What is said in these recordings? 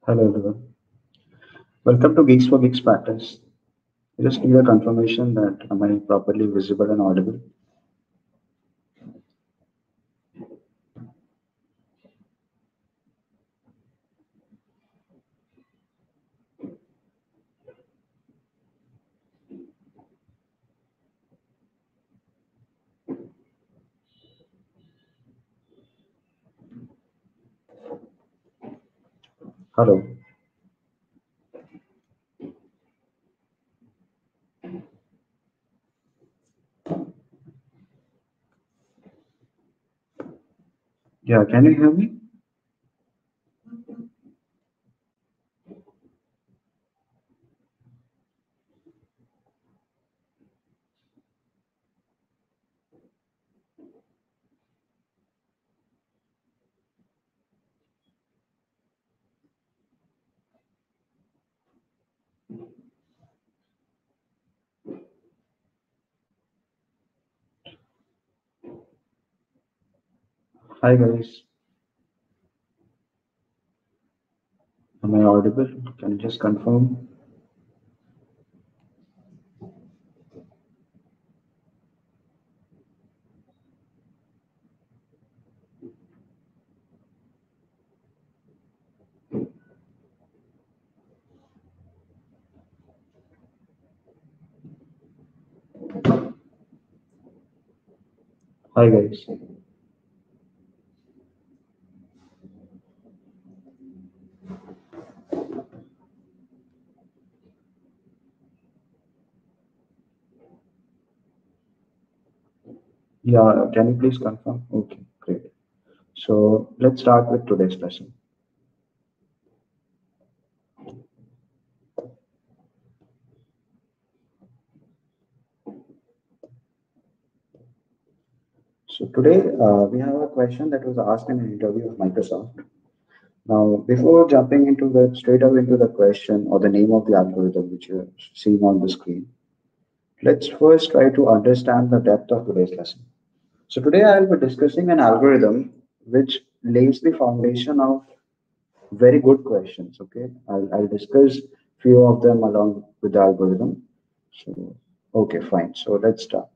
Hello everyone. Welcome to Geeks for Geeks practice. I just need a confirmation that am I properly visible and audible. Hello. Yeah, can you hear me? Hi guys. Am I audible? Can you just confirm? Hi guys. Yeah, can you please confirm? Okay, great. So let's start with today's lesson. So today we have a question that was asked in an interview of Microsoft. Now, before jumping into the straight away into the question or the name of the algorithm which you're seeing on the screen, let's first try to understand the depth of today's lesson. So today I'll be discussing an algorithm which lays the foundation of very good questions. Okay, I'll discuss few of them along with the algorithm. So, okay, fine. So let's start.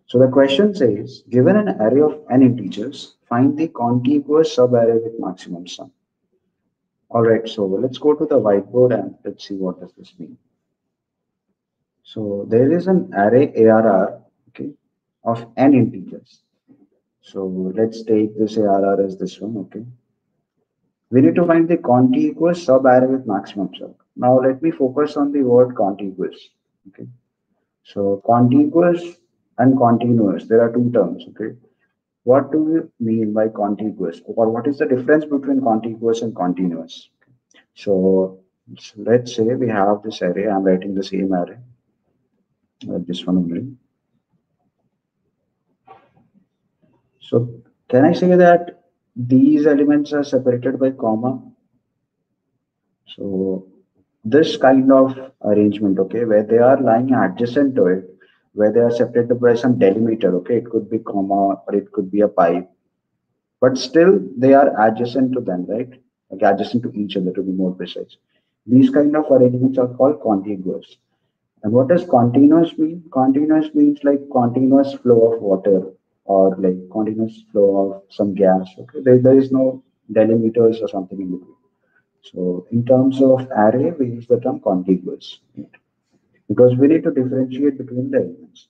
So the question says, given an array of n integers, find the contiguous subarray with maximum sum. All right, so let's go to the whiteboard and let's see what does this mean. So there is an array ARR, okay, of n integers. So let's take this ARR as this one, okay. We need to find the contiguous subarray with maximum sum. Now let me focus on the word contiguous, okay. So contiguous and continuous, there are two terms, okay. What do we mean by contiguous, or what is the difference between contiguous and continuous? So let's say we have this array, I'm writing the same array, this one only. So can I say that these elements are separated by comma? So this kind of arrangement, okay, where they are lying adjacent to it, where they are separated by some delimiter, okay, it could be comma or it could be a pipe, but still they are adjacent to them, right? Like adjacent to each other to be more precise. These kind of arrangements are called contiguous. And what does continuous mean? Continuous means like continuous flow of water or like continuous flow of some gas. Okay, there is no delimiters or something in between. So in terms of array, we use the term contiguous, right? Because we need to differentiate between the elements.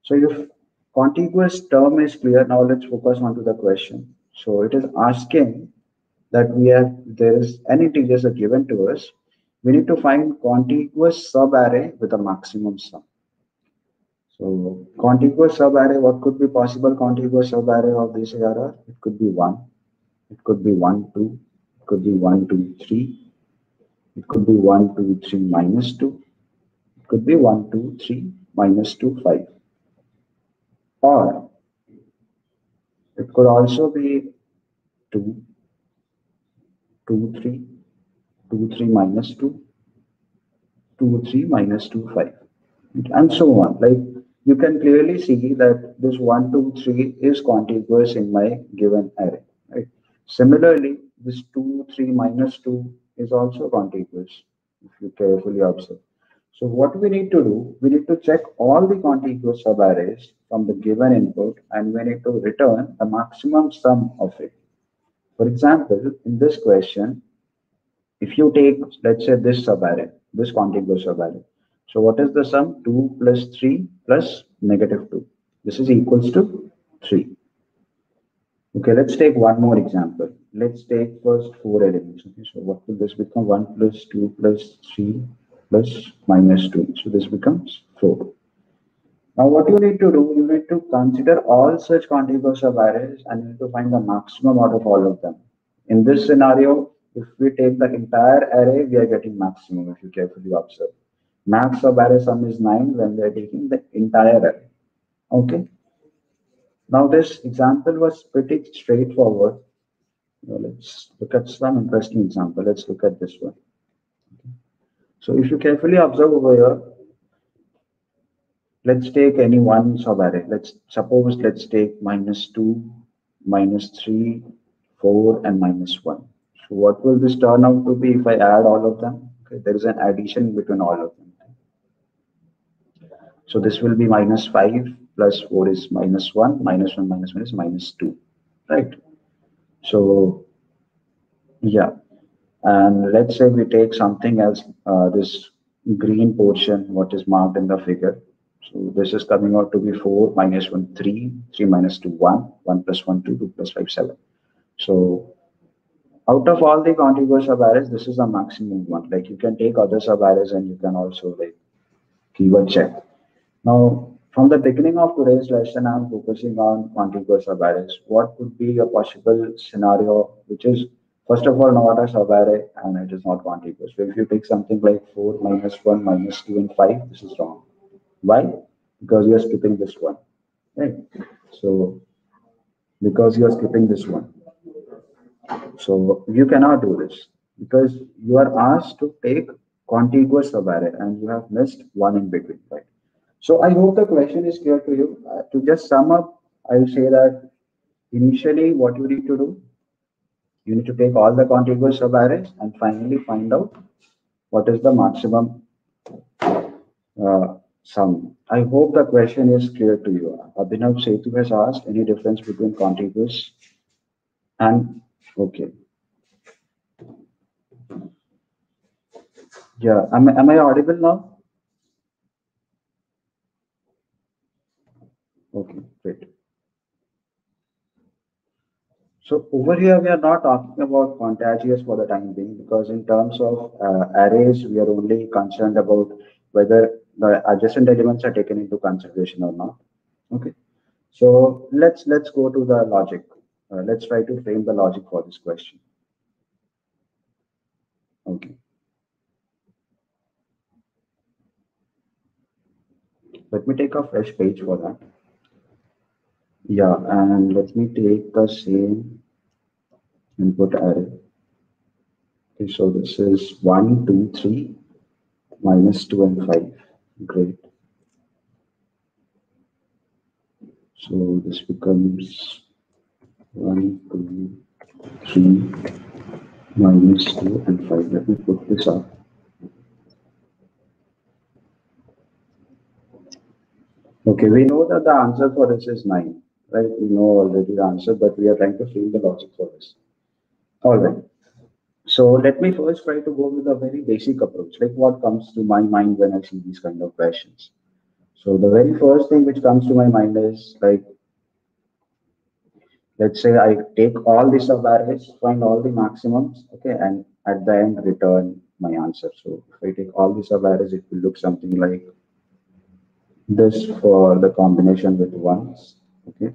So if contiguous term is clear, now let's focus on to the question. So it is asking that there is n integers are given to us. We need to find contiguous subarray with a maximum sum. So contiguous subarray, what could be possible contiguous subarray of this ARR? It could be 1, it could be 1, 2, it could be 1, 2, 3, it could be 1, 2, 3, minus 2, it could be 1, 2, 3, minus 2, 5. Or it could also be 2, 2, 3, 2, 3, minus 2, 2, 3, minus 2, 5. And so on. Like you can clearly see that this 1, 2, 3 is contiguous in my given array. Right? Similarly, this 2, 3, minus 2 is also contiguous, if you carefully observe. So what we need to do, we need to check all the contiguous subarrays from the given input, and we need to return the maximum sum of it. For example, in this question, if you take, let's say, this subarray, this contiguous subarray. So what is the sum? 2 plus 3 plus negative 2. This is equals to 3. Okay, let's take one more example. Let's take first 4 elements. Okay, so what will this become? 1 plus 2 plus 3 plus minus 2. So this becomes 4. Now what you need to do, you need to consider all such contiguous subarrays and you need to find the maximum out of all of them. In this scenario, if we take the entire array, we are getting maximum if you carefully observe. Max subarray sum is 9 when we are taking the entire array. Okay. Now this example was pretty straightforward. Now let's look at some interesting example. Let's look at this one. Okay. So if you carefully observe over here, let's take any one subarray. Let's take minus 2, minus 3, 4, and minus 1. So what will this turn out to be if I add all of them? Okay, there is an addition between all of them. So this will be minus 5 plus 4 is minus 1, minus 1 minus 1 is minus 2, right? So yeah, and let's say we take something else, this green portion, what is marked in the figure. So this is coming out to be 4 minus 1, 3, 3 minus 2, 1, 1 plus 1, 2, 2 plus 5, 7. So out of all the contiguous subarrays, this is the maximum one. Like you can take other subarrays and you can also like keyword check. Now, from the beginning of today's lesson, I'm focusing on contiguous subarrays. What could be a possible scenario which is, first of all, not a subarray and it is not contiguous? So if you take something like 4 minus 1 minus 2 and 5, this is wrong. Why? Because you are skipping this one, right? So because you are skipping this one. So you cannot do this because you are asked to take contiguous subarray and you have missed one in between, right? So I hope the question is clear to you. To just sum up, I'll say that initially what you need to do, you need to take all the contiguous subarrays and finally find out what is the maximum sum. I hope the question is clear to you. Abhinav Setu has asked any difference between contiguous and okay. Yeah, am I audible now? Okay, great. So over here, we are not talking about contiguous for the time being because in terms of arrays, we are only concerned about whether the adjacent elements are taken into consideration or not. Okay. So let's go to the logic. Let's try to frame the logic for this question. Okay. Let me take a fresh page for that. Yeah, and let me take the same input array. Okay, so this is 1, 2, 3, minus 2 and 5. Great. So this becomes 1, 2, 3, minus 2 and 5. Let me put this up. Okay, we know that the answer for this is 9, right? We know already the answer, but we are trying to frame the logic for this. All right. So let me first try to go with a very basic approach, like what comes to my mind when I see these kind of questions. So the very first thing which comes to my mind is like, let's say I take all the subarrays, find all the maximums, okay, and at the end return my answer. So if I take all the subarrays, it will look something like this for the combination with ones, okay.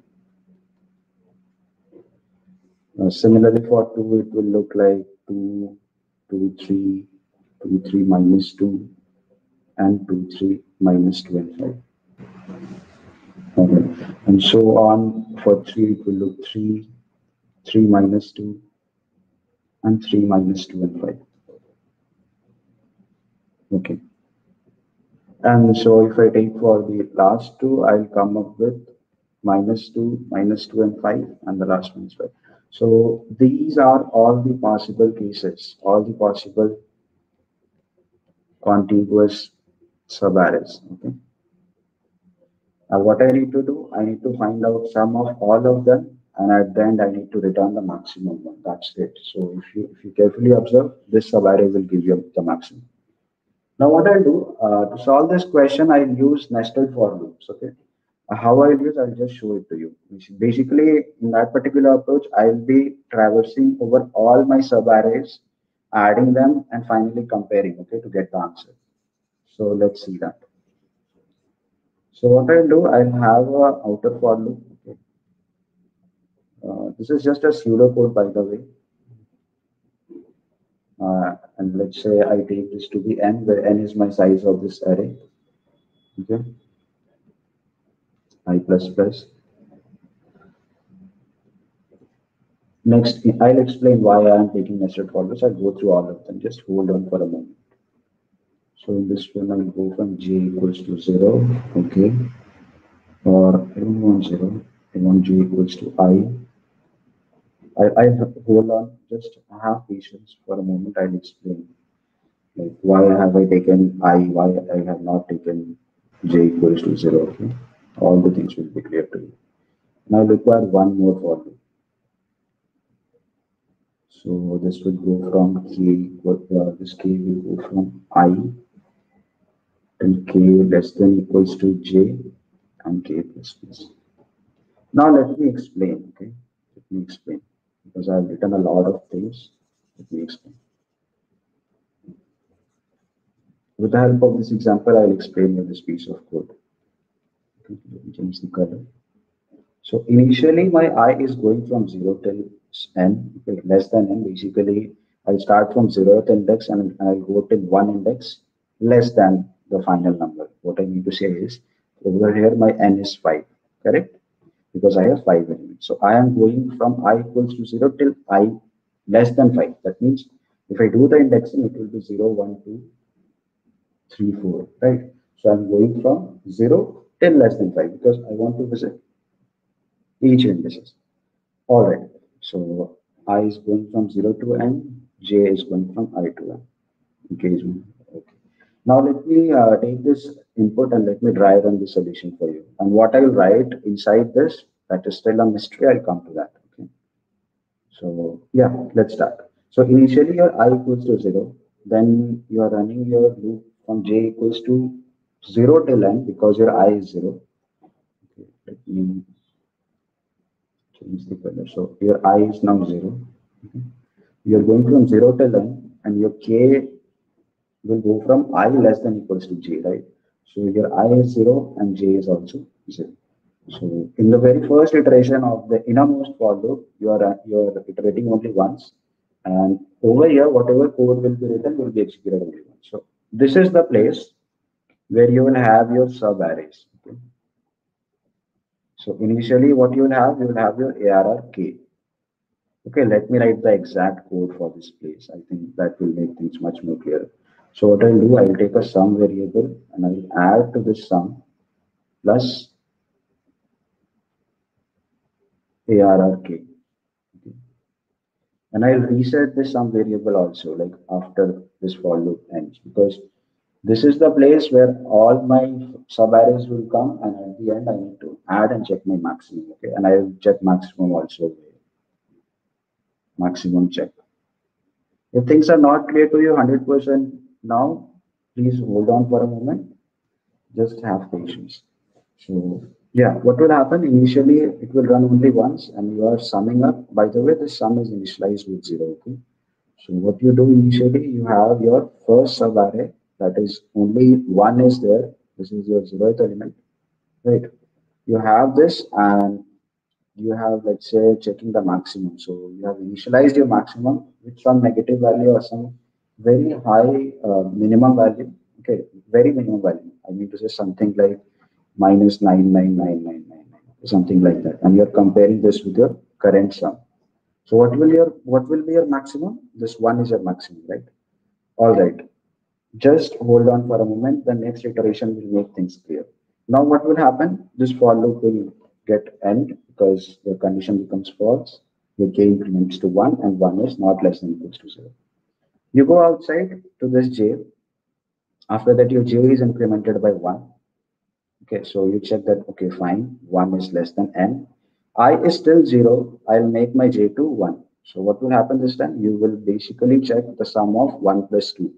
Similarly for 2, it will look like 2, 2, 3, 2, 3 minus 2, and 2, 3 minus 2 and 5. Okay. And so on for 3, it will look 3, 3 minus 2, and 3 minus 2 and 5. Okay. And so if I take for the last two, I'll come up with minus 2, and 5, and the last one is 5. So these are all the possible cases, all the possible contiguous subarrays. Okay. Now what I need to do, I need to find out sum of all of them, and at the end I need to return the maximum one. That's it. So if you carefully observe, this subarray will give you the maximum. Now what I'll do, to solve this question, I'll use nested for loops. Okay. How I'll use, I'll just show it to you. Basically, in that particular approach, I'll be traversing over all my subarrays, adding them, and finally comparing, okay, to get the answer. So let's see that. So what I'll do, I'll have a outer for loop. Okay. This is just a pseudo code, by the way. And let's say I take this to be n, where n is my size of this array. Okay. I plus plus. Next, I'll explain why I am taking nested for loops. I'll go through all of them. Just hold on for a moment. So in this one, I'll go from j equals to 0. Okay. Or I don't want 0. I want j equals to I. I hold on. Just have patience for a moment. I'll explain. Like why have I taken I, why I have not taken j equals to 0. Okay. All the things will be clear to you. Now I require one more for loop. So this will go from k, this k will go from I till k less than equals to j and k plus plus. Now let me explain, okay? Let me explain, because I've written a lot of things. Let me explain. With the help of this example, I'll explain you this piece of code. Okay, let me change the color. So initially my I is going from 0 till n, okay, less than n. Basically, I'll start from 0th index and I'll go till one index less than the final number. What I mean to say is, over here my n is 5, correct? Because I have 5 elements. So I am going from I equals to 0 till I less than 5. That means if I do the indexing, it will be 0, 1, 2, 3, 4, right? So I'm going from 0 till less than 5 because I want to visit each indices. All right. So I is going from 0 to n, j is going from I to n. Engagement. Okay. Now let me take this input and let me try run the solution for you. And what I will write inside this, that is still a mystery. I'll come to that. Okay. So yeah, let's start. So initially your I equals to 0. Then you are running your loop from j equals to 0 till n because your I is 0. Okay. Let me change the color. So your I is now 0. Okay. You're going from 0 till n and your k will go from I less than equals to j, right? So your I is 0 and j is also 0. So in the very first iteration of the innermost for loop, you are iterating only once. And over here, whatever code will be written will be executed only once. So this is the place where you will have your sub arrays. Okay. So initially what you will have your ARR k. Okay, let me write the exact code for this place. I think that will make things much more clear. So what I'll do, I'll take a sum variable and I'll add to this sum plus ARRK. Okay. And I'll reset this sum variable also, like after this for loop ends, because this is the place where all my subarrays will come, and at the end I need to add and check my maximum. Okay, and I'll check maximum also. Maximum check. If things are not clear to you 100% now, please hold on for a moment. Just have patience. So yeah, what will happen initially, it will run only once and you are summing up. By the way, the sum is initialized with 0. Okay. So what you do initially, you have your first sub array, that is only one is there. This is your 0th element, right? You have this and you have, let's say, checking the maximum. So you have initialized your maximum with some negative value or some very high minimum value. Okay, very minimum value. I mean to say something like minus 99999, something like that. And you're comparing this with your current sum. So what will be your maximum? This one is your maximum, right? All right. Just hold on for a moment. The next iteration will make things clear. Now what will happen? This for loop will get end because the condition becomes false. Your j increments to 1 and 1 is not less than equals to 0. You go outside to this j. After that, your j is incremented by 1. Okay, so you check that, okay, fine, 1 is less than n. I is still 0. I'll make my j to 1. So what will happen this time? You will basically check the sum of 1 plus 2,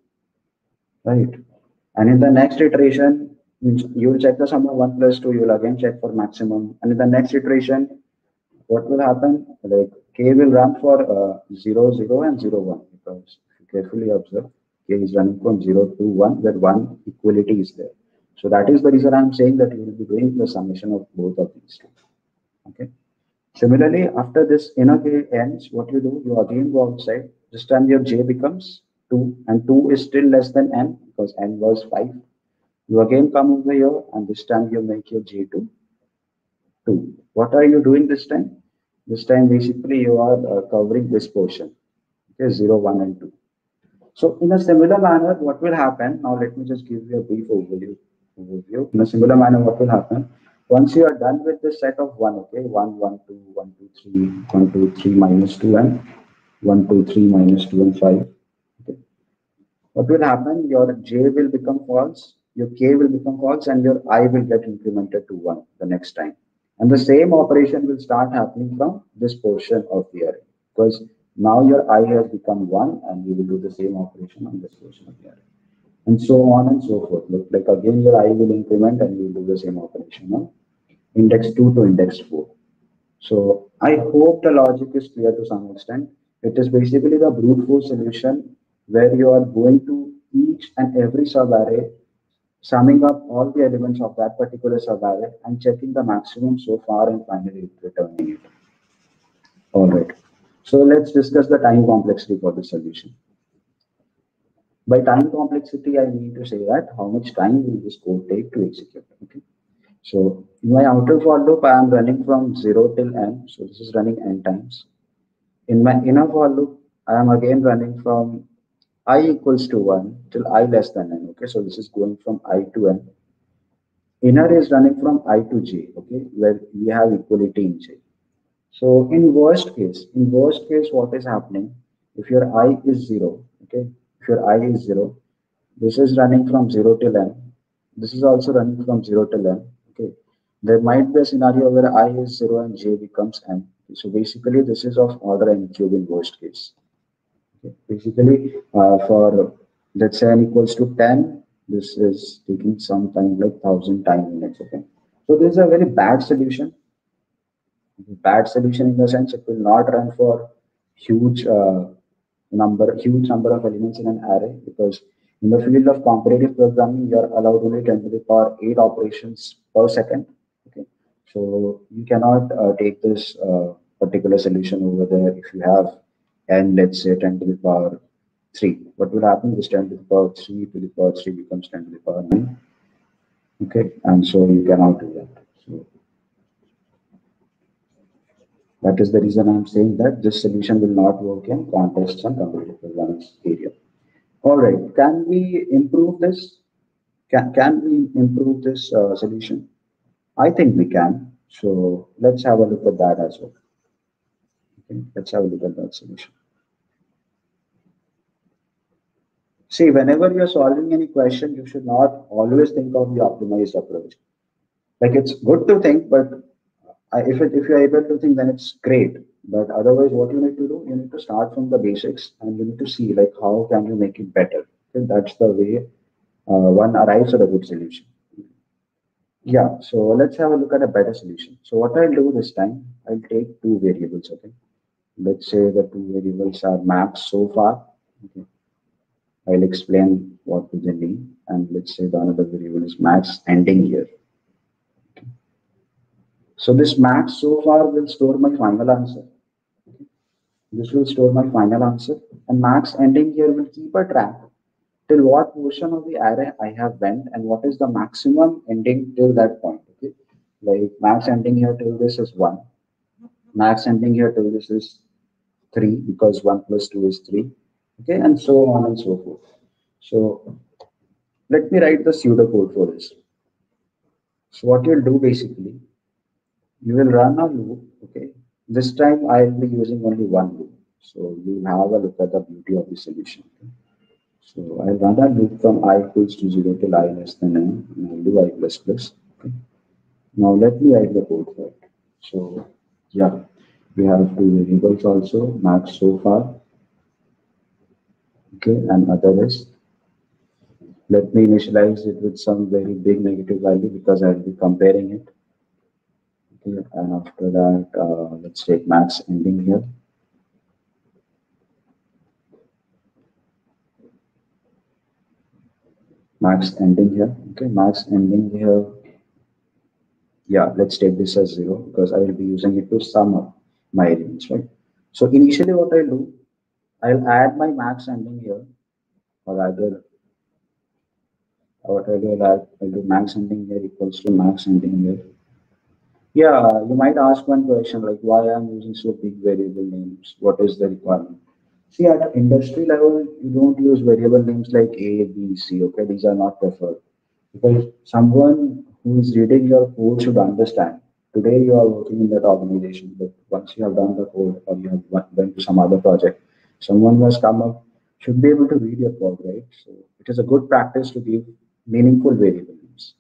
right? And in the next iteration, you will check the sum of 1 plus 2. You will again check for maximum. And in the next iteration, what will happen? Like k will run for 0, 0 and 0, 1. Because if you carefully observe, k is running from 0 to 1, where 1 equality is there. So that is the reason I'm saying that you will be doing the summation of both of these two. Okay. Similarly, after this inner k ends, what you do, you again go outside. This time your j becomes 2, and 2 is still less than n because n was 5. You again come over here, and this time you make your j to 2. What are you doing this time? This time, basically, you are covering this portion, okay, 0, 1, and 2. So in a similar manner, what will happen? Now, let me just give you a brief overview. In a similar manner, what will happen? Once you are done with the set of 1, okay, 1, 1, 2, 1, 2, 3, 1, 2, 3 minus 2, and 1, 2, 3 minus 2, and 5. Okay. What will happen? Your j will become false, your k will become false, and your I will get incremented to 1 the next time. And the same operation will start happening from this portion of the array, because now your I has become 1, and you will do the same operation on this portion of the array. And so on and so forth. Look, like again, your I will increment and you will do the same operation on index 2 to index 4. So I hope the logic is clear to some extent. It is basically the brute force solution where you are going to each and every subarray, summing up all the elements of that particular subarray and checking the maximum so far and finally returning it. All right. So let's discuss the time complexity for the solution. By time complexity, I mean to say that how much time will this code take to execute. Okay. So in my outer for loop, I am running from 0 till n. So this is running n times. In my inner for loop, I am again running from I equals to 1 till I less than n. Okay, so this is going from I to n. Inner is running from I to j, okay, where we have equality in j. So in worst case, what is happening? If your I is 0, okay, if your I is 0, this is running from 0 till n. This is also running from 0 till n. Okay, there might be a scenario where I is 0 and j becomes n. So basically, this is of order n cube in worst case. Okay. Basically, for let's say n equals to 10, this is taking some time like 1,000 time minutes. Okay, so this is a very bad solution. Bad solution in the sense it will not run for huge huge number of elements in an array, because in the field of competitive programming you are allowed only 10 to the power 8 operations per second. Okay, so you cannot take this particular solution over there if you have n, let's say 10 to the power 3. What will happen? This 10 to the power 3 to the power 3 becomes 10 to the power 9. Okay, and so you cannot do that. So that is the reason I'm saying that this solution will not work in contests and competitive programming area. All right, can we improve this? Can we improve this solution? I think we can. So let's have a look at that as well. Okay, let's have a look at that solution. See, whenever you're solving any question, you should not always think of the optimized approach. Like it's good to think, but if you're able to think, then it's great. But otherwise, what you need to do, you need to start from the basics and you need to see like how can you make it better. Okay? That's the way one arrives at a good solution. Yeah, so let's have a look at a better solution. So what I'll do this time, I'll take two variables. Okay, let's say the two variables are max so far. Okay, I'll explain what do they mean, and let's say the another variable is max ending here. So this max so far will store my final answer. This will store my final answer, and max ending here will keep a track till what portion of the array I have went and what is the maximum ending till that point. Okay, like max ending here till this is 1, max ending here till this is 3 because 1 plus 2 is 3. Okay, and so on and so forth. So let me write the pseudocode for this. So what you'll do basically, you will run a loop. Okay, This time I'll be using only one loop. So you'll have a look at the beauty of the solution. Okay? So I'll run a loop from I equals to 0 till I less than n, and I'll do I plus plus. Okay? Now let me write the code for it. So yeah, we have two variables also, max so far, okay, and other is. Let me initialize it with some very big negative value because I'll be comparing it. Okay, and after that, let's take max ending here. Max ending here. Okay, max ending here. Yeah, let's take this as 0 because I will be using it to sum up my elements, right? So initially what I'll do, I'll add my max ending here, or rather what I'll do, I'll do max ending here equals to max ending here. Yeah, you might ask one question like why I'm using so big variable names. What is the requirement? See, at industry level, you don't use variable names like A, B, C. Okay, these are not preferred because someone who is reading your code should understand. Today, you are working in that organization, but once you have done the code or you have went to some other project, someone who has come up should be able to read your code, right? So it is a good practice to give meaningful variable names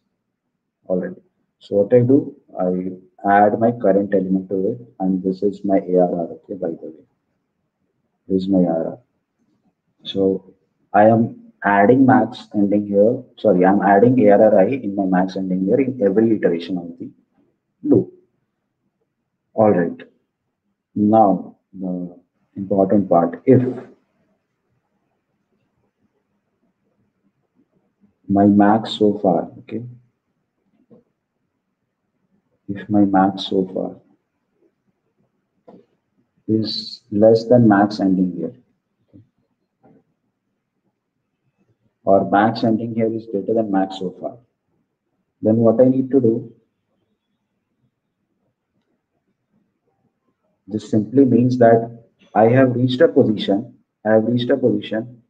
already. So what I do, I add my current element to it, and this is my ARR. Okay, by the way, this is my ARR. So I am adding max ending here. Sorry, I'm adding ARRI in my max ending here in every iteration of the loop. All right. Now the important part: if my max so far, okay, if my max so far is less than max ending here, or max ending here is greater than max so far, then what I need to do, this simply means that I have reached a position, I have reached a position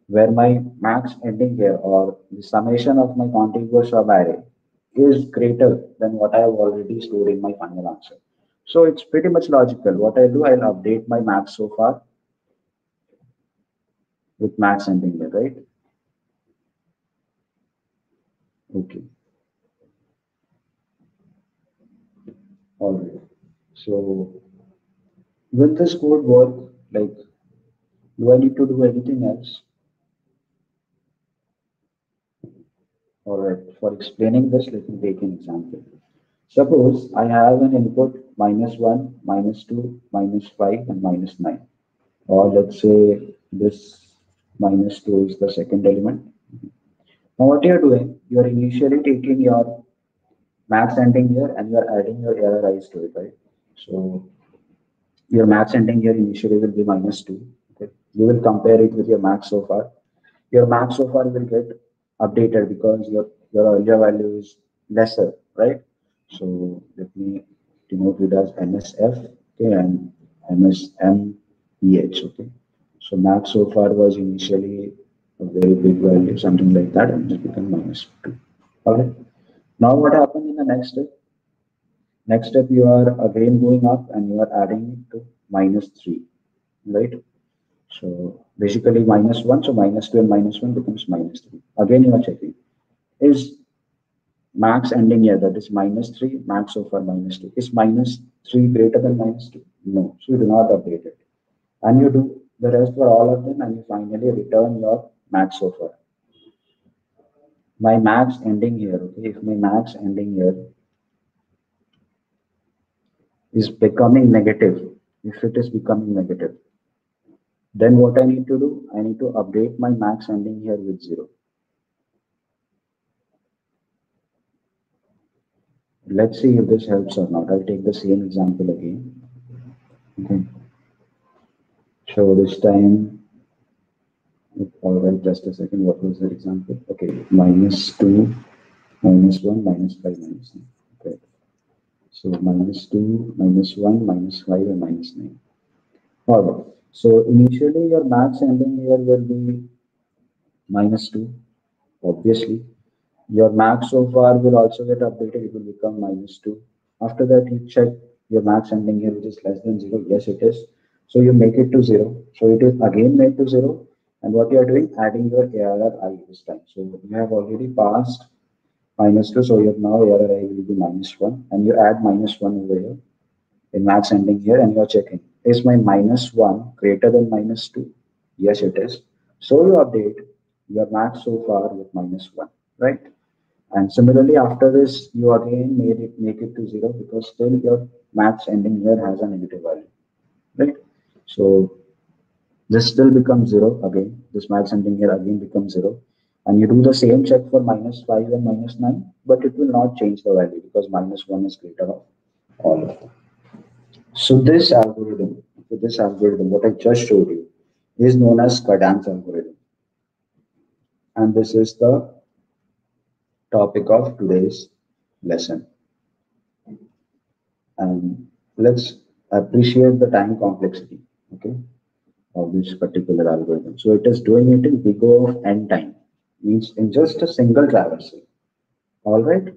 where my max ending here or the summation of my contiguous subarray is greater than what I have already stored in my final answer. So it's pretty much logical. What I do, I'll update my max so far with max ending here, right? Okay, all right. So will this code work? Like, do I need to do anything else? All right, for explaining this, let me take an example. Suppose I have an input -1, -2, -5, and -9. Or let's say this -2 is the second element. Now what you're doing, you're initially taking your max ending here and you're adding your error eyes to it, right? So your max ending here initially will be -2. Okay? You will compare it with your max so far. Your max so far will get updated because your earlier value is lesser, right? So let me denote it as MSF, okay, and MSMEH, okay. So max so far was initially a very big value, something like that, and it become -2. All right. Now what happened in the next step? Next step, you are again going up and you are adding it to -3, right? So basically -1, so -2 and -1 becomes -3. Again, you are checking. Is max ending here, that is -3, max so far -2. Is -3 greater than -2? No. So you do not update it. And you do the rest for all of them and you finally return your max so far. My max ending here, okay, if my max ending here is becoming negative, if it is becoming negative, then what I need to do, I need to update my max ending here with 0. Let's see if this helps or not. I'll take the same example again. Okay. So this time, all right, just a second. What was the example? Okay, -2, -1, -5, -9. Okay. So -2, -1, -5, and -9. All right. So initially, your max ending here will be -2. Obviously, your max so far will also get updated. It will become -2. After that, you check your max ending here which is less than 0? Yes, it is. So you make it to 0. So it is again made to 0. And what you are doing, adding your ARR I this time. So you have already passed -2. So your now ARR I will be -1. And you add -1 over here in max ending here and you are checking. Is my -1 greater than -2? Yes, it is. So you update your max so far with -1, right? And similarly, after this, you again make it to 0 because still your max ending here has a negative value, right? So this still becomes 0 again. This max ending here again becomes 0. And you do the same check for -5 and -9, but it will not change the value because -1 is greater of all of them. So this algorithm, what I just showed you, is known as Kadane's algorithm. And this is the topic of today's lesson. And let's appreciate the time complexity, okay, of this particular algorithm. So it is doing it in big O of n time, means in just a single traversal. All right,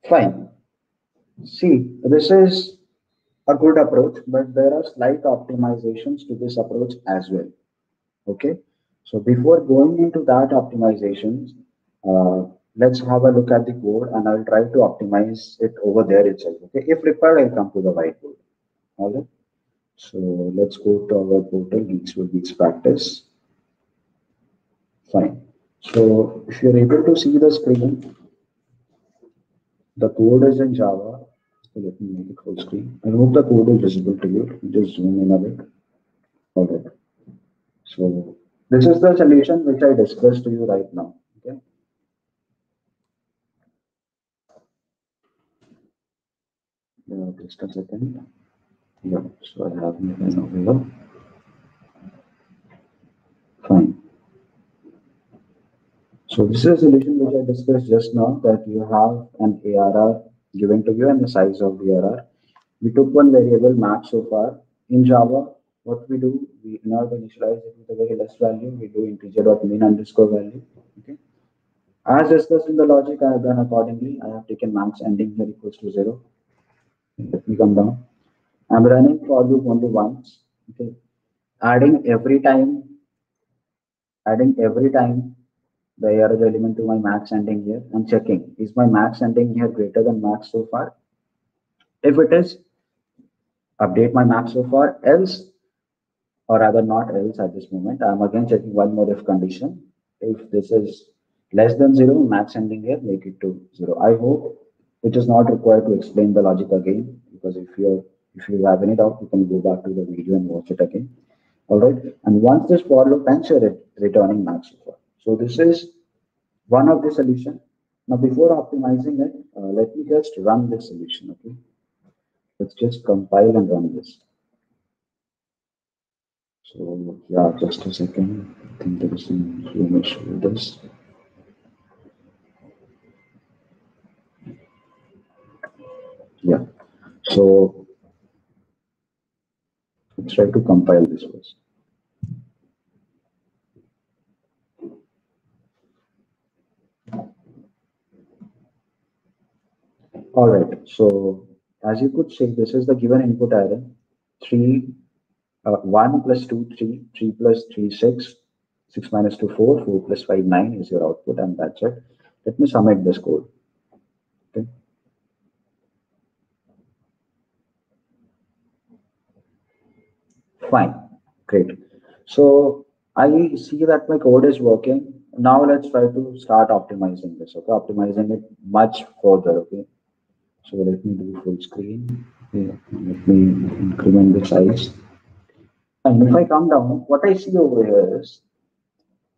fine. See, this is a good approach, but there are slight optimizations to this approach as well. Okay, so before going into that optimizations, let's have a look at the code and I'll try to optimize it over there itself. Okay, if required, I'll come to the whiteboard. All right. So let's go to our portal, Geeks with Geeks Practice. Fine. So if you're able to see the screen, the code is in Java. So let me make it full screen. I hope the code is visible to you. Just zoom in a bit. All right. So this is the solution which I discussed to you right now. Okay. Just a second. Yeah. So I have my pen over here. Fine. So this is a solution which I discussed just now, that you have an ARR given to you and the size of the ARR. We took one variable max so far. In Java, what we do, we in order to initialize it with a very less value, we do integer.min underscore value. Okay. As discussed in the logic, I have done accordingly. I have taken max ending here equals to 0. Let me come down. I'm running for loop only once. Okay. Adding every time the ARR element to my max ending here and checking, is my max ending here greater than max so far? If it is, update my max so far, else, or rather not else at this moment, I'm again checking one more if condition. If this is less than 0, max ending here, make it to 0. I hope it is not required to explain the logic again, because if you have any doubt, you can go back to the video and watch it again. All right. And once this for loop ends, you're returning max so far. So this is one of the solution. Now, before optimizing it, let me just run this solution. Okay. Let's just compile and run this. So yeah, just a second. I think there is some human issue with this. Yeah. So let's try to compile this first. All right. So as you could see, this is the given input array: 1 plus 2, 3, 3 plus 3, 6, 6 minus 2, 4, 4 plus 5, 9 is your output, and that's it. Let me submit this code. Okay. Fine. Great. So I see that my code is working. Now let's try to start optimizing this. Okay, optimizing it much further. Okay. So let me do full screen. Okay. Let me increment the size. And if I come down, what I see over here is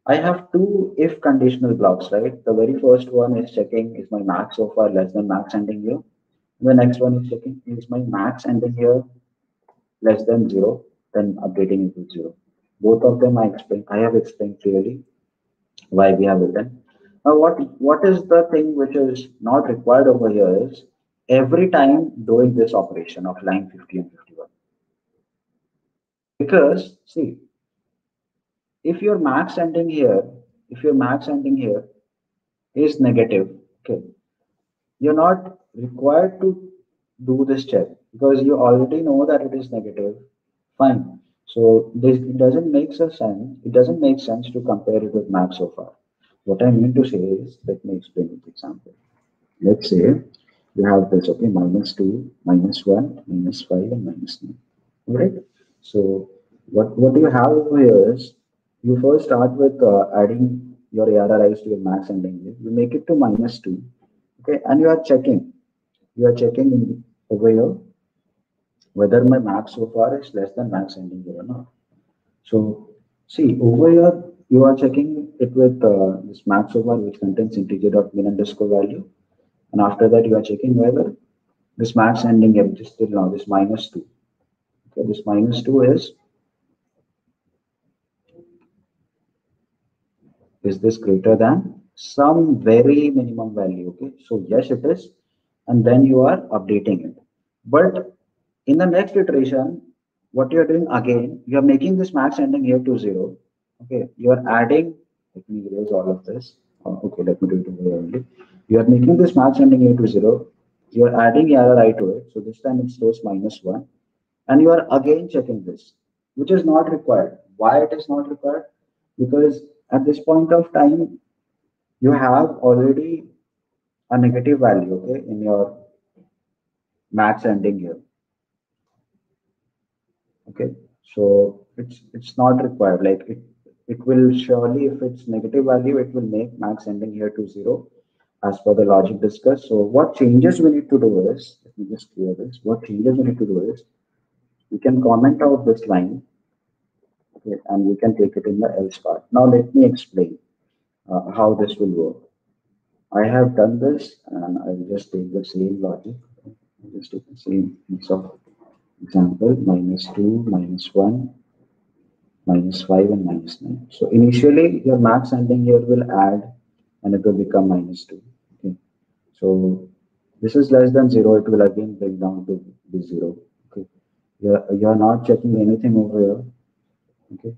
I have two if conditional blocks, right? The very first one is checking, is my max so far less than max ending here. The next one is checking, is my max ending here less than 0, then updating it to 0. Both of them I have explained clearly why we have written. Now what is the thing which is not required over here is every time doing this operation of line 50 and 51. Because see, if your max ending here, if your max ending here is negative, okay, you're not required to do this check. because you already know that it is negative. Fine. So this it doesn't make a sense. It doesn't make sense to compare it with max so far. What I mean to say is, let me explain with example. Let's say you have this, okay, -2, -1, -5, and -9. Right? So what you have over here is you first start with adding your ARRIs to your max ending here. You make it to -2, okay, and you are checking. You are checking over here whether my max so far is less than max ending here or not. So see over here you are checking it with this max so far which contains integer dot min underscore value, and after that you are checking whether this max ending here, which is still now this -2. Okay, this -2 is this greater than some very minimum value. Okay, so yes it is, and then you are updating it. But in the next iteration, what you're doing again, you're making this max ending here to 0. Okay, you're adding, let me erase all of this. Okay, let me do it over here only. You are making this max ending here to 0. You're adding RRI to it, so this time it stores -1, and you are again checking this, which is not required. Why it is not required? Because at this point of time you have already a negative value, okay, in your max ending here. Okay, so it's not required. Like it will surely, if it's negative value, it will make max ending here to 0 as per the logic discussed. So what changes we need to do is, let me just clear this. What changes we need to do is, we can comment out this line, okay, and we can take it in the else part. Now let me explain how this will work. I have done this, and I'll just take the same logic. I'll just take the same piece of example: -2, -1, -5, and -9. So initially, your max ending here will add, and it will become -2. Okay. So this is less than 0. It will again break down to be 0. Okay. You're not checking anything over here. Okay.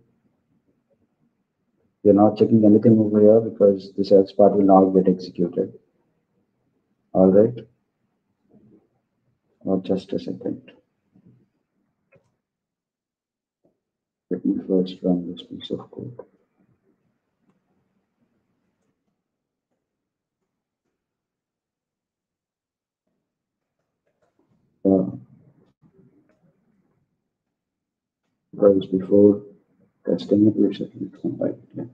You're not checking anything over here because this else part will not get executed. All right. Or just a second. Let me first run this piece of code. Because before testing it, we should compile it. Yeah.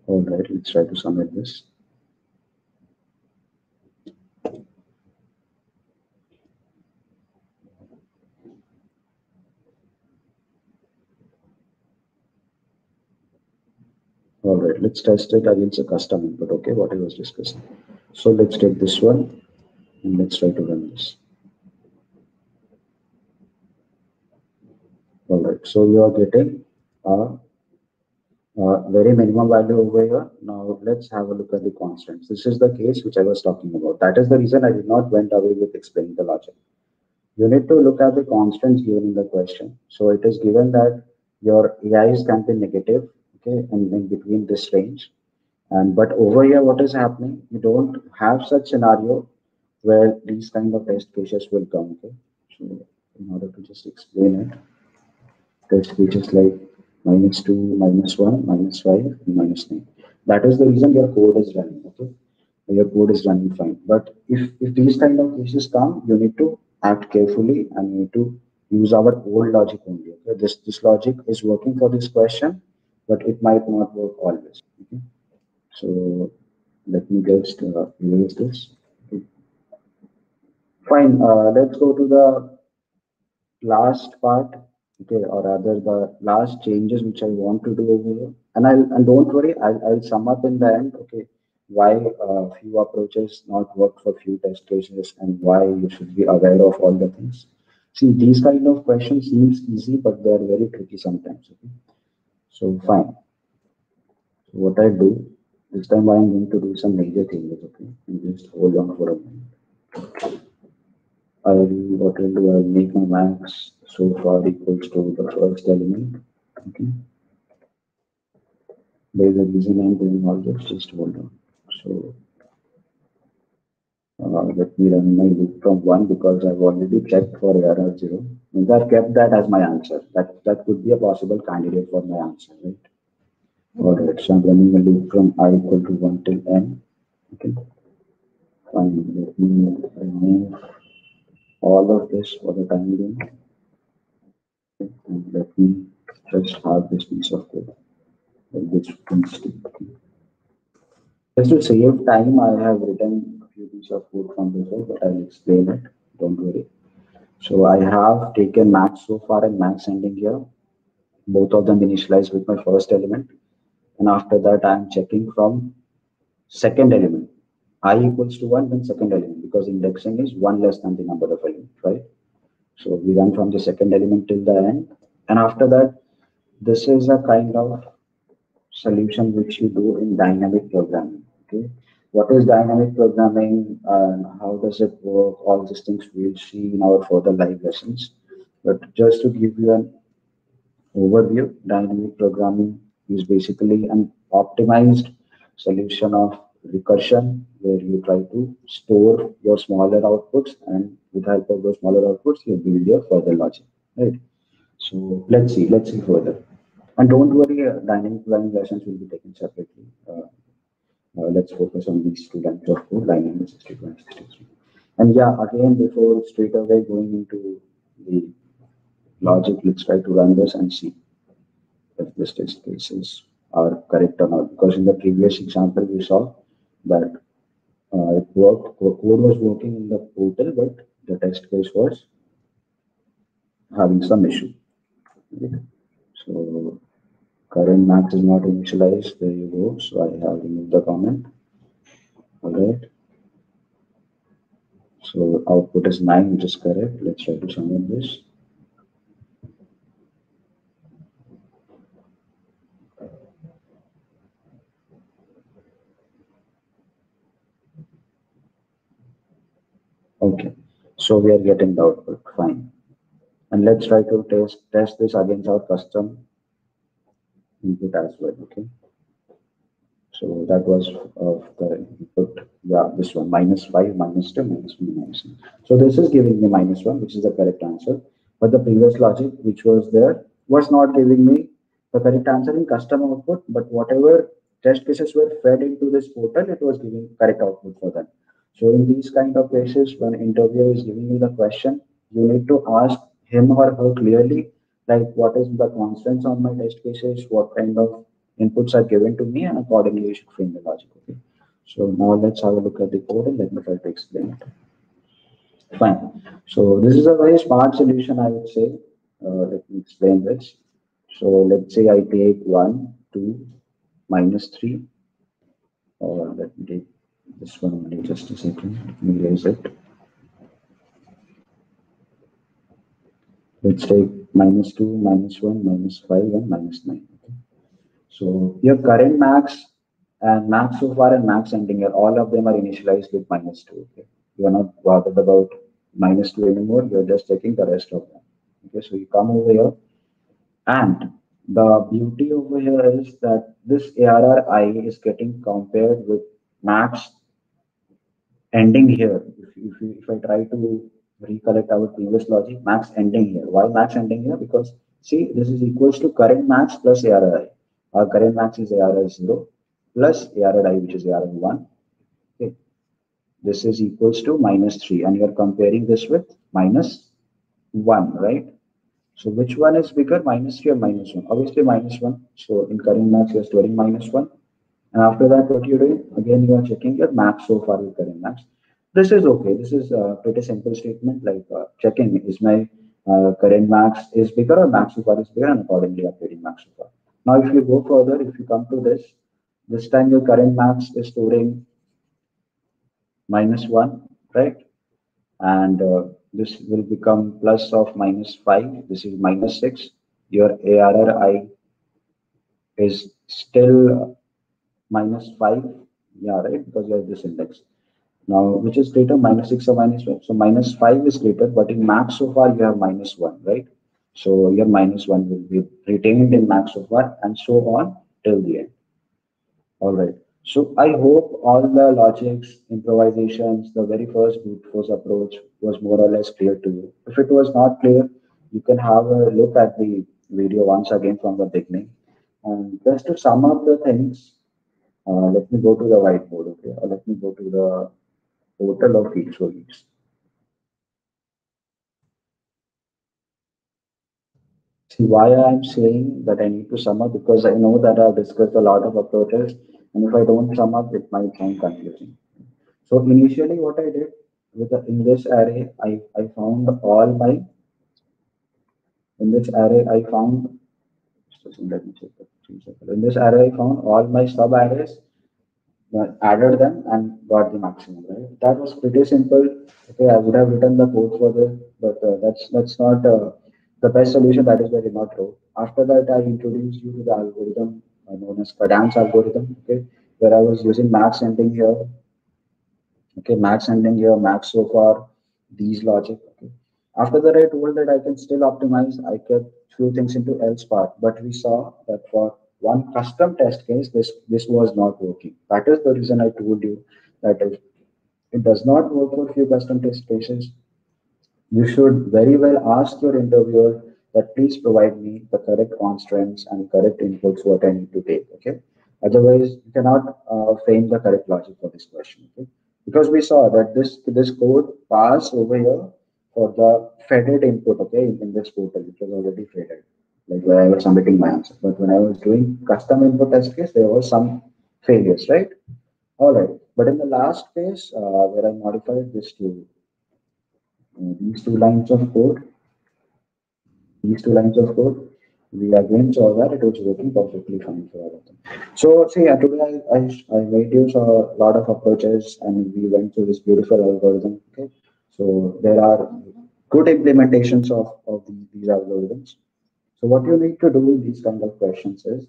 All right, let's try to submit this. All right, let's test it against a custom input, okay, what I was discussing. So let's take this one and let's try to run this. All right, so you are getting a very minimum value over here. Now let's have a look at the constants. This is the case which I was talking about. That is the reason I did not went away with explaining the logic. You need to look at the constants given in the question. So it is given that your AIs can be negative, okay, and in between this range. And but over here, what is happening? You don't have such scenario where these kind of test cases will come. Okay, so in order to just explain it, test cases like -2, -1, -5, and -9. That is the reason your code is running. Okay, your code is running fine. But if these kind of cases come, you need to act carefully and you need to use our old logic only. Okay, this logic is working for this question, but it might not work always. Okay, so let me just erase this. Okay. Fine. Let's go to the last part, okay, or rather the last changes which I want to do over here. And don't worry, I'll sum up in the end, okay, why few approaches not work for few test cases and why you should be aware of all the things. See, these kind of questions seems easy, but they are very tricky sometimes. Okay, so fine. So what I do this time, I'm going to do some major changes. Okay, and just hold on for a minute. What I'll do, I'll make my max so far equals to the first element. Okay. There is a reason I'm doing all this. Just hold on. So let me run my loop from 1 because I've already checked for error 0. Means I've kept that as my answer. That could be a possible candidate for my answer, right? Alright, so I'm running a loop from I equal to 1 till n. Okay, fine. Let me remove all of this for the time being. Okay. And let me just have this piece of code. Which just to save time, I have written a few pieces of code from before, but I'll explain it. Don't worry. So I have taken max so far and max ending here. Both of them initialized with my first element. And after that, I'm checking from second element. I equals to 1, then second element, because indexing is 1 less than the number of elements, right? So we run from the second element till the end. And after that, this is a kind of solution which you do in dynamic programming. Okay, what is dynamic programming and how does it work? All these things we'll see in our further live lessons. But just to give you an overview, dynamic programming is basically an optimized solution of recursion where you try to store your smaller outputs, and with the help of those smaller outputs you build your further logic, right? So let's see further. And don't worry, dynamic programming lessons will be taken separately. Let's focus on these two lines of code, line number 62 and 63. And yeah, again, before straight away going into the logic, let's try to run this and see if this test cases are correct or not. Because in the previous example, we saw that it worked, code was working in the portal, but the test case was having some issue. Okay. So current max is not initialized. There you go. So I have removed the comment. All right. So output is 9, which is correct. Let's try to submit this. Okay. So we are getting the output. Fine. And let's try to test this against our custom input as well. Okay. So that was of the input. Yeah, this one -5, -2, -1, -1. So this is giving me -1, which is the correct answer. But the previous logic, which was there, was not giving me the correct answer in custom output. But whatever test cases were fed into this portal, it was giving correct output for them. So in these kind of cases, when interviewer is giving you the question, you need to ask him or her clearly, like what is the constants on my test cases, what kind of inputs are given to me, and accordingly you should frame the logic. Okay. So now let's have a look at the code and let me try to explain it. Fine. So this is a very smart solution, I would say. Let me explain this. So let's say I take 1, 2, -3. Or let me take this one only, just a second. Let me erase it. Let's take -2, -1, -5, and -9. Okay. So your current max and max so far and max ending here, all of them are initialized with -2. Okay. You are not bothered about -2 anymore. You're just checking the rest of them. Okay. So you come over here, and the beauty over here is that this ARRI is getting compared with max ending here. If I try to recollect our previous logic, max ending here. Why max ending here? Because see, this is equals to current max plus ARRI. Our current max is ARRI 0 plus ARRI, which is ARRI 1. Okay. This is equals to -3, and you're comparing this with -1, right? So which one is bigger, -3 or -1? Obviously -1. So in current max, you're storing -1. And after that, what you're doing? Again, you are checking your max so far with current max. This is okay. This is a pretty simple statement, like checking is my current max is bigger or max so far is bigger, and accordingly updating max so far. Now, if you go further, if you come to this time your current max is storing -1, right? And this will become plus of -5. This is -6. Your ARRI is still -5. Yeah, right, because you have this index. Now, which is greater, -6 or -5? So -5 is greater, but in max so far you have -1, right? So your -1 will be retained in max so far, and so on till the end. All right. So I hope all the logics, improvisations, the very first brute force approach was more or less clear to you. If it was not clear, you can have a look at the video once again from the beginning. And just to sum up the things, let me go to the whiteboard, okay? Or let me go to the portal of each weeks. See why I'm saying that I need to sum up, because I know that I've discussed a lot of approaches, and if I don't sum up, it might sound confusing. So initially, what I did with in this array, I found all my in this array I found. Let me check the 3 seconds. In this array, I found all my sub arrays, added them, and got the maximum. Right? That was pretty simple. Okay, I would have written the code for this, but that's not the best solution. That is why I did not wrote. After that, I introduced you to the algorithm known as Kadane's algorithm. Okay, where I was using max ending here. Okay, max ending here, max so far, these logic. Okay. After that, I told that I can still optimize. I kept few things into else part, but we saw that for one custom test case, this was not working. That is the reason I told you that if it does not work for few custom test cases, you should very well ask your interviewer that please provide me the correct constraints and correct inputs what I need to take. Okay. Otherwise, you cannot frame the correct logic for this question. Okay. Because we saw that this code passed over here for the fetted input. Okay, in this portal, which was already fetted, like when I was submitting my answer. But when I was doing custom input test case, there was some failures, right? All right. But in the last case, where I modified this to these two lines of code, these two lines of code, we again saw that it was working perfectly fine for all of them. So, see, today I made use of a lot of approaches and we went through this beautiful algorithm. Okay, so there are good implementations of these algorithms. So what you need to do in these kind of questions is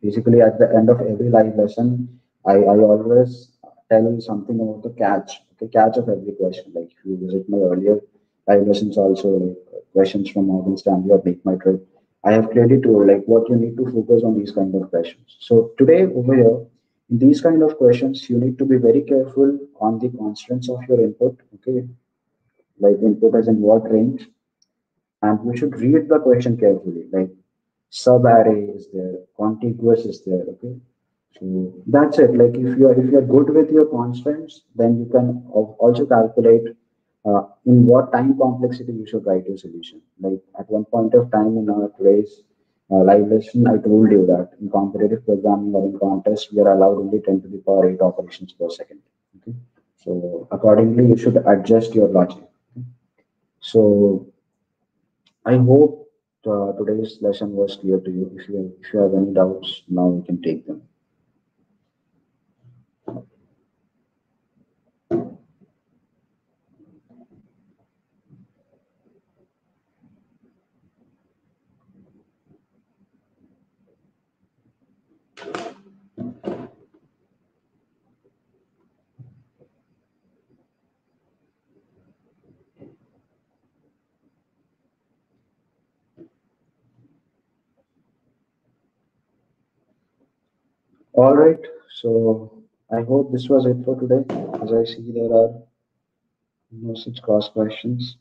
basically at the end of every live lesson, I always tell you something about the catch of every question. Like if you visit my earlier live lessons also, like questions from Morgan Stanley or Make My Trip, I have clearly told like what you need to focus on these kind of questions. So today over here, in these kind of questions, you need to be very careful on the constraints of your input. Okay, like input as in what range, and we should read the question carefully. Like sub-array is there, contiguous is there, okay? So that's it. Like if you're good with your constraints, then you can also calculate in what time complexity you should write your solution. Like at one point of time in our today's live lesson, I told you that in competitive programming or in contest, we are allowed only 10 to the power 8 operations per second. Okay. So accordingly, you should adjust your logic. Okay? So I hope today's lesson was clear to you. If you have any doubts, now you can take them. All right. So I hope this was it for today. As I see, there are no such cross questions.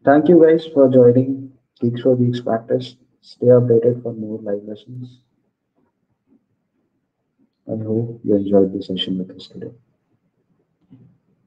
Thank you guys for joining Geeks for Geeks practice. Stay updated for more live lessons. I hope you enjoyed the session with us today.